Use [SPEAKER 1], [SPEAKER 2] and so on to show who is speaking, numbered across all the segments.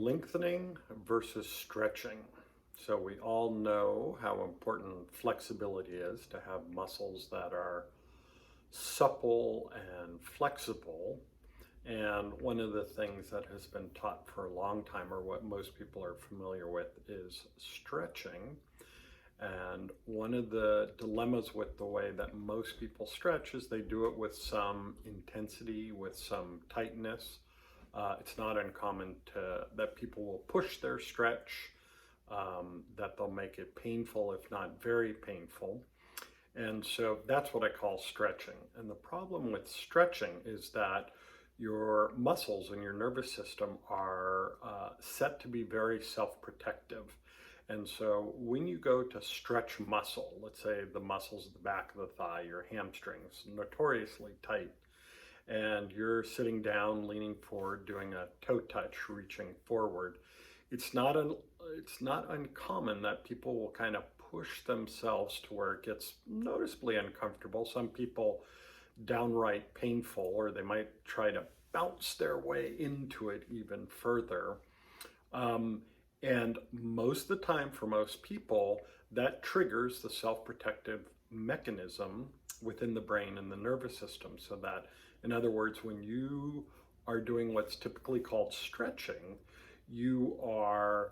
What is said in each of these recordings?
[SPEAKER 1] Lengthening versus stretching. So we all know how important flexibility is, to have muscles that are supple and flexible. And one of the things that has been taught for a long time, or what most people are familiar with, is stretching. And one of the dilemmas with the way that most people stretch is they do it with some intensity, with some tightness. It's not uncommon that people will push their stretch, that they'll make it painful, if not very painful. And so that's what I call stretching. And the problem with stretching is that your muscles and your nervous system are set to be very self-protective. And so when you go to stretch muscle, let's say the muscles at the back of the thigh, your hamstrings, notoriously tight, and you're sitting down, leaning forward, doing a toe touch, reaching forward, it's not uncommon that people will kind of push themselves to where it gets noticeably uncomfortable. Some people downright painful, or they might try to bounce their way into it even further. And most of the time, for most people, that triggers the self-protective mechanism within the brain and the nervous system. So that, in other words, when you are doing what's typically called stretching, you are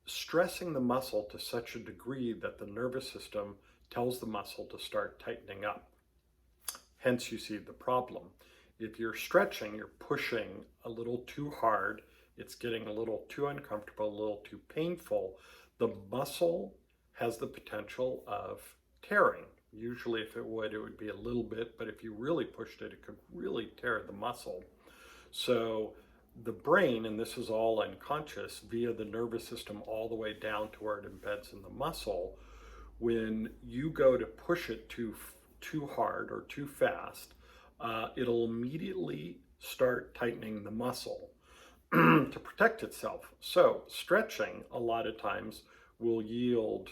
[SPEAKER 1] stressing the muscle to such a degree that the nervous system tells the muscle to start tightening up. Hence, you see the problem. If you're stretching, you're pushing a little too hard, it's getting a little too uncomfortable, a little too painful. The muscle has the potential of tearing. Usually if it would be a little bit, but if you really pushed it, it could really tear the muscle. So the brain, and this is all unconscious, via the nervous system all the way down to where it embeds in the muscle, when you go to push it too hard or too fast, it'll immediately start tightening the muscle to protect itself. So stretching a lot of times will yield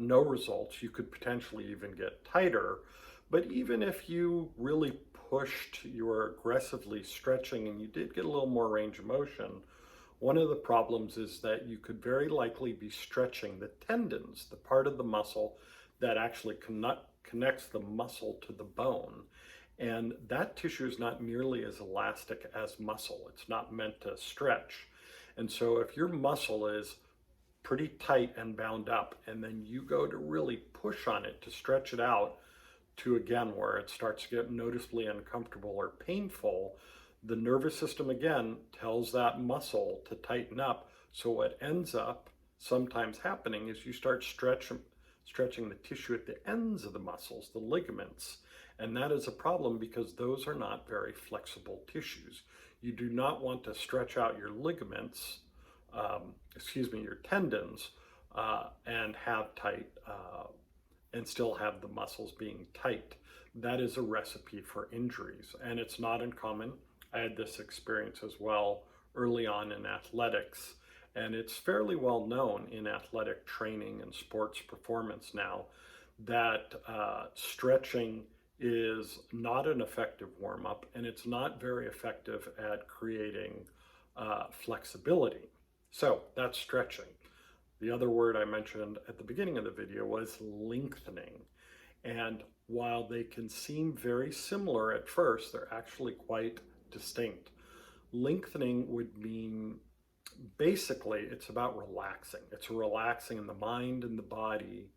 [SPEAKER 1] no results. You could potentially even get tighter. But even if you really pushed, you were aggressively stretching and you did get a little more range of motion, one of the problems is that you could very likely be stretching the tendons, the part of the muscle that actually connects the muscle to the bone. And that tissue is not nearly as elastic as muscle. It's not meant to stretch. And so if your muscle is pretty tight and bound up, and then you go to really push on it to stretch it out to, again, where it starts to get noticeably uncomfortable or painful, the nervous system again tells that muscle to tighten up. So what ends up sometimes happening is you start stretching the tissue at the ends of the muscles, the ligaments. And that is a problem because those are not very flexible tissues. You do not want to stretch out your ligaments, your tendons, and have tight, and still have the muscles being tight. That is a recipe for injuries, and it's not uncommon. I had this experience as well early on in athletics, and it's fairly well known in athletic training and sports performance now that stretching is not an effective warm-up, and it's not very effective at creating flexibility. So that's stretching. The other word I mentioned at the beginning of the video was lengthening. And while they can seem very similar at first, they're actually quite distinct. Lengthening would mean, basically, it's about relaxing. It's relaxing in the mind and the body,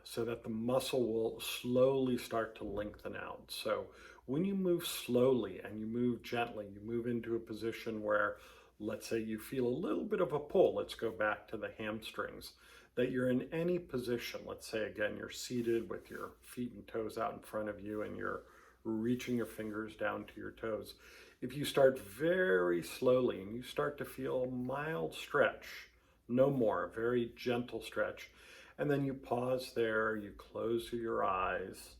[SPEAKER 1] so that the muscle will slowly start to lengthen out. So when you move slowly and you move gently, you move into a position where, let's say you feel a little bit of a pull, let's go back to the hamstrings, that you're in any position. Let's say again, you're seated with your feet and toes out in front of you and you're reaching your fingers down to your toes. If you start very slowly and you start to feel a mild stretch, no more, a very gentle stretch, and then you pause there, you close your eyes,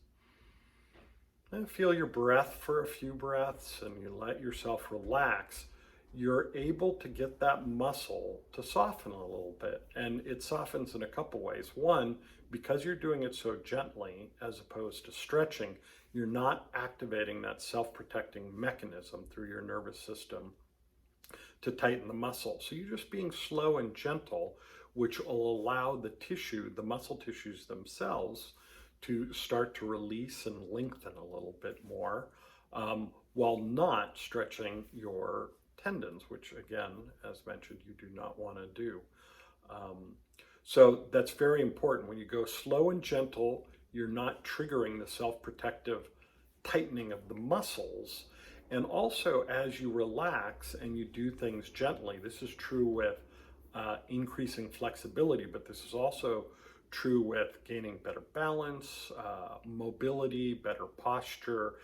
[SPEAKER 1] and feel your breath for a few breaths, and you let yourself relax, you're able to get that muscle to soften a little bit. And it softens in a couple ways. One, because you're doing it so gently as opposed to stretching, you're not activating that self-protecting mechanism through your nervous system to tighten the muscle. So you're just being slow and gentle, which will allow the tissue, the muscle tissues themselves, to start to release and lengthen a little bit more, while not stretching your tendons, which again, as mentioned, you do not want to do. So that's very important. When you go slow and gentle, you're not triggering the self-protective tightening of the muscles. And also, as you relax and you do things gently, this is true with increasing flexibility, but this is also true with gaining better balance, mobility, better posture,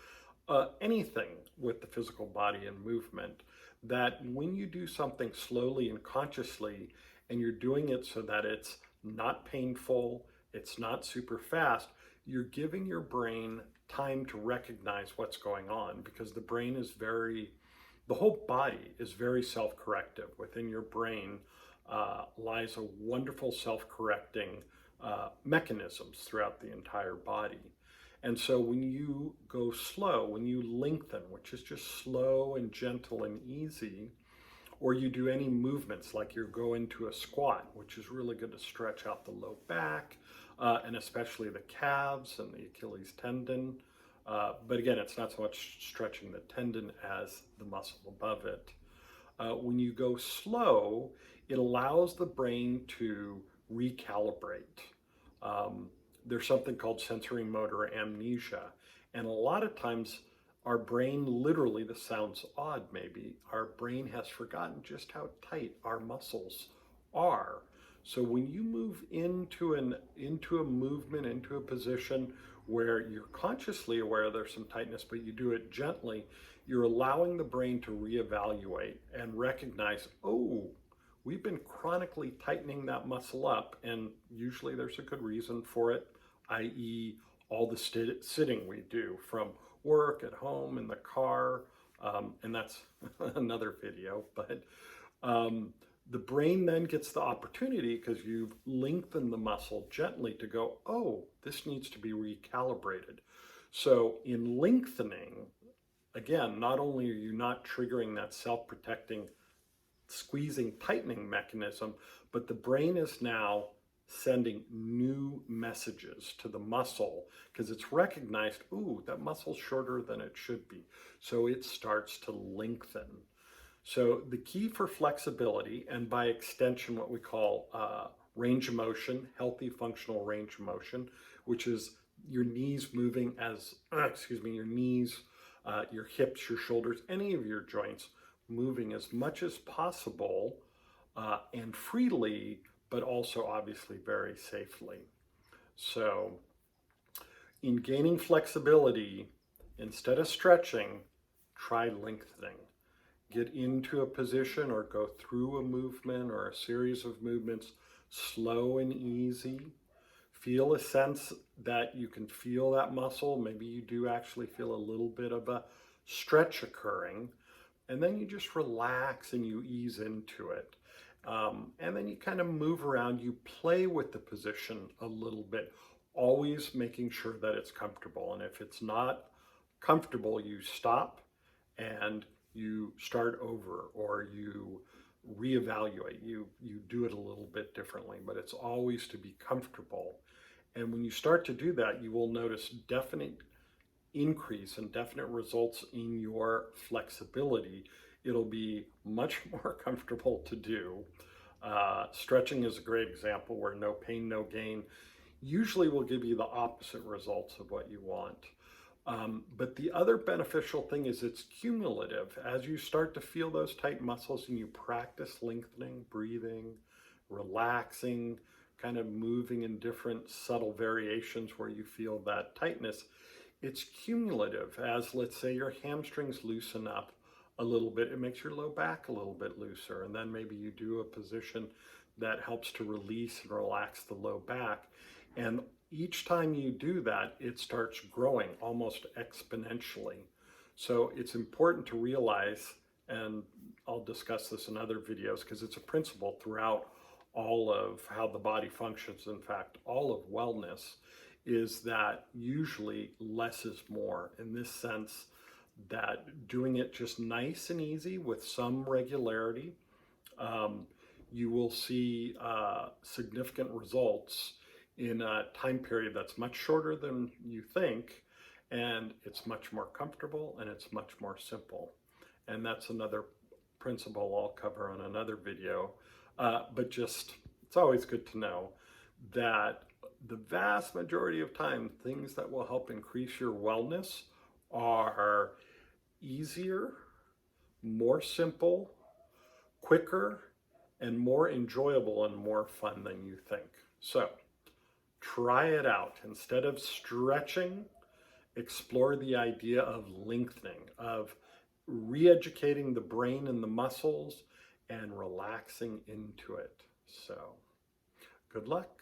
[SPEAKER 1] anything with the physical body and movement, that when you do something slowly and consciously, and you're doing it so that it's not painful, it's not super fast, you're giving your brain time to recognize what's going on, because the brain is the whole body is very self-corrective. Within your brain lies a wonderful self-correcting mechanisms throughout the entire body. And so when you go slow, when you lengthen, which is just slow and gentle and easy, or you do any movements like you go into a squat, which is really good to stretch out the low back, and especially the calves and the Achilles tendon. But again, it's not so much stretching the tendon as the muscle above it. When you go slow, it allows the brain to recalibrate. There's something called sensory motor amnesia. And a lot of times our brain literally, this sounds odd maybe, our brain has forgotten just how tight our muscles are. So when you move into a movement, into a position where you're consciously aware there's some tightness, but you do it gently, you're allowing the brain to reevaluate and recognize, oh, we've been chronically tightening that muscle up, and usually there's a good reason for it, i.e. all the sitting we do from work, at home, in the car, and that's another video, but the brain then gets the opportunity, because you've lengthened the muscle gently, to go, oh, this needs to be recalibrated. So in lengthening, again, not only are you not triggering that self-protecting, squeezing, tightening mechanism, but the brain is now sending new messages to the muscle, because it's recognized, ooh, that muscle's shorter than it should be. So it starts to lengthen. So the key for flexibility, and by extension what we call range of motion, healthy functional range of motion, which is your knees moving your knees, your hips, your shoulders, any of your joints moving as much as possible and freely, but also obviously very safely. So in gaining flexibility, instead of stretching, try lengthening. Get into a position or go through a movement or a series of movements slow and easy. Feel a sense that you can feel that muscle. Maybe you do actually feel a little bit of a stretch occurring. And then you just relax and you ease into it. And then you kind of move around, you play with the position a little bit, always making sure that it's comfortable. And if it's not comfortable, you stop and you start over, or you reevaluate, you do it a little bit differently, but it's always to be comfortable. And when you start to do that, you will notice definite increase and definite results in your flexibility. It'll be much more comfortable to do. Stretching is a great example where no pain, no gain usually will give you the opposite results of what you want. But the other beneficial thing is it's cumulative. As you start to feel those tight muscles and you practice lengthening, breathing, relaxing, kind of moving in different subtle variations where you feel that tightness, it's cumulative. As let's say your hamstrings loosen up a little bit, it makes your low back a little bit looser. And then maybe you do a position that helps to release and relax the low back. And each time you do that, it starts growing almost exponentially. So it's important to realize, and I'll discuss this in other videos because it's a principle throughout all of how the body functions, in fact, all of wellness, is that usually less is more, in this sense that doing it just nice and easy with some regularity, you will see significant results in a time period that's much shorter than you think, and it's much more comfortable and it's much more simple. And that's another principle I'll cover on another video. But just, it's always good to know that the vast majority of time, things that will help increase your wellness are easier, more simple, quicker, and more enjoyable and more fun than you think. So try it out. Instead of stretching, explore the idea of lengthening, of re-educating the brain and the muscles and relaxing into it. So good luck.